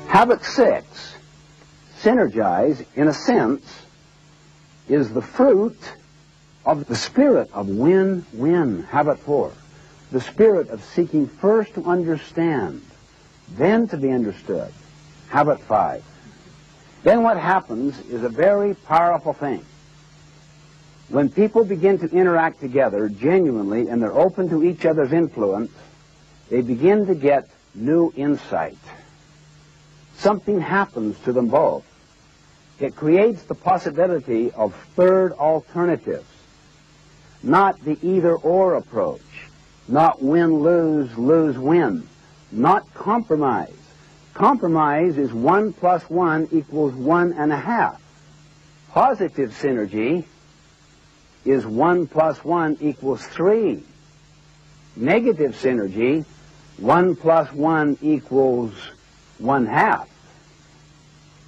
Habit 6, synergize, in a sense, is the fruit of the spirit of win-win. Habit 4, the spirit of seeking first to understand, then to be understood. Habit 5. Then what happens is a very powerful thing. When people begin to interact together genuinely and they're open to each other's influence, they begin to get new insight. Something happens to them both. It creates the possibility of third alternatives, not the either-or approach, not win-lose, lose-win, not compromise. Compromise is 1 + 1 = 1.5. Positive synergy is 1 + 1 = 3. Negative synergy, 1 + 1 = 1/2.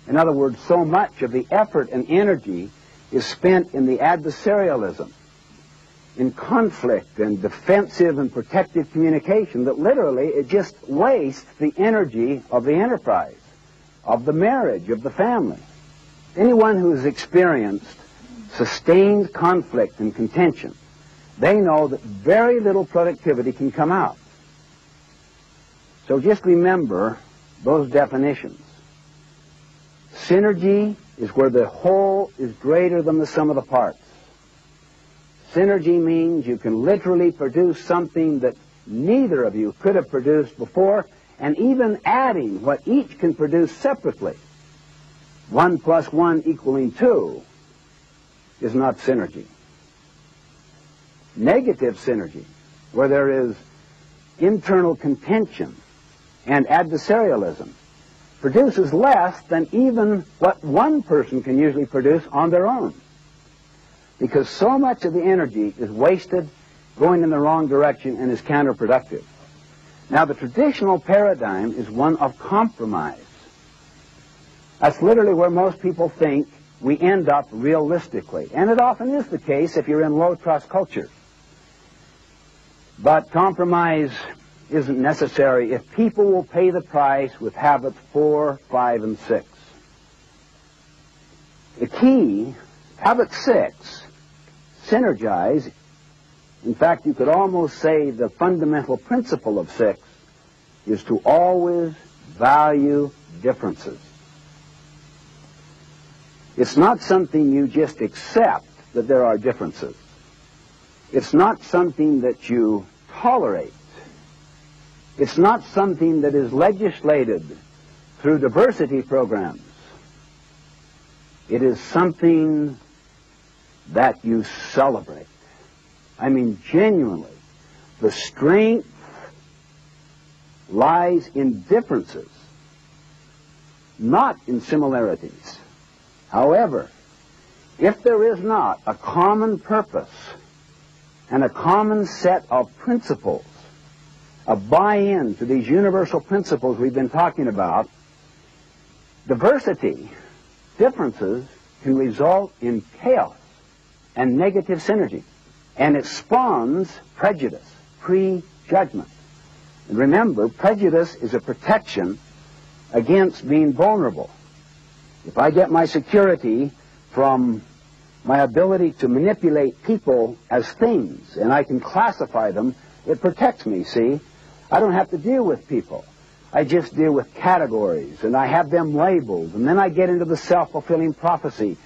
In other words, so much of the effort and energy is spent in the adversarialism, in conflict and defensive and protective communication, that literally it just wastes the energy of the enterprise, of the marriage, of the family. Anyone who has experienced sustained conflict and contention, they know that very little productivity can come out. So just remember those definitions. Synergy is where the whole is greater than the sum of the parts. Synergy means you can literally produce something that neither of you could have produced before, and even adding what each can produce separately, 1 + 1 = 2, is not synergy. Negative synergy, where there is internal contention and adversarialism, produces less than even what one person can usually produce on their own, because so much of the energy is wasted going in the wrong direction and is counterproductive. Now, the traditional paradigm is one of compromise. That's literally where most people think we end up realistically, and it often is the case if you're in low-trust culture. But compromise isn't necessary if people will pay the price with habits 4, 5, and 6. The key, habit 6, synergize. In fact, you could almost say the fundamental principle of 6 is to always value differences. It's not something you just accept that there are differences. It's not something that you tolerate. It's not something that is legislated through diversity programs. It is something that you celebrate. I mean, genuinely, the strength lies in differences, not in similarities. However, if there is not a common purpose and a common set of principles, a buy-in to these universal principles we've been talking about, diversity, differences, can result in chaos and negative synergy. And it spawns prejudice, prejudgment. And remember, prejudice is a protection against being vulnerable. If I get my security from my ability to manipulate people as things, and I can classify them, it protects me, see? I don't have to deal with people. I just deal with categories, and I have them labeled, and then I get into the self-fulfilling prophecy,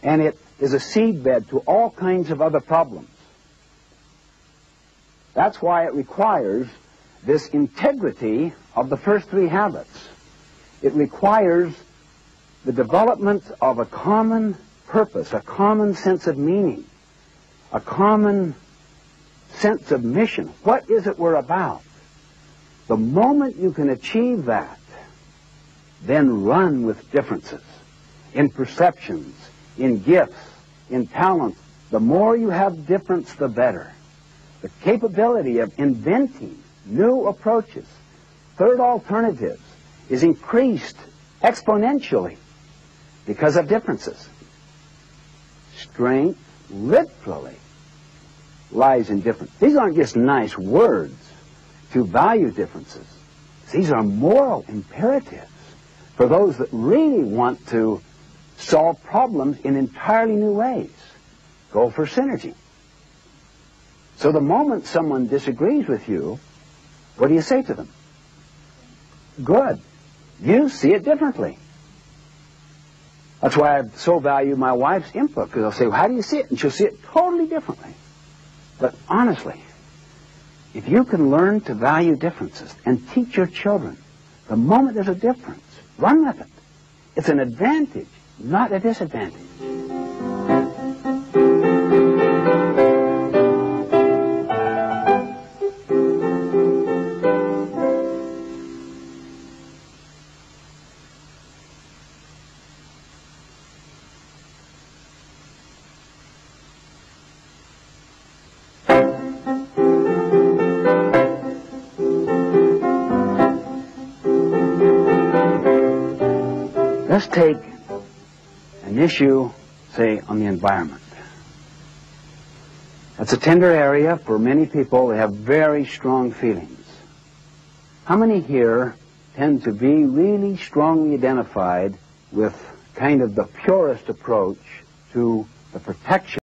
and it is a seedbed to all kinds of other problems. That's why it requires this integrity of the first 3 habits. It requires the development of a common purpose, a common sense of meaning, a common sense of mission. What is it we're about? The moment you can achieve that, then run with differences in perceptions, in gifts, in talents. The more you have difference, the better. The capability of inventing new approaches, third alternatives, is increased exponentially because of differences. Strength literally lies in difference. These aren't just nice words to value differences. These are moral imperatives for those that really want to solve problems in entirely new ways. Go for synergy. So the moment someone disagrees with you, what do you say to them? Good. You see it differently. That's why I so value my wife's input, because I'll say, well, how do you see it? And she'll see it totally differently. But honestly, if you can learn to value differences and teach your children, the moment there's a difference, run with it. It's an advantage, not a disadvantage. Let's take an issue, say, on the environment. That's a tender area for many people. They have very strong feelings. How many here tend to be really strongly identified with kind of the purest approach to the protection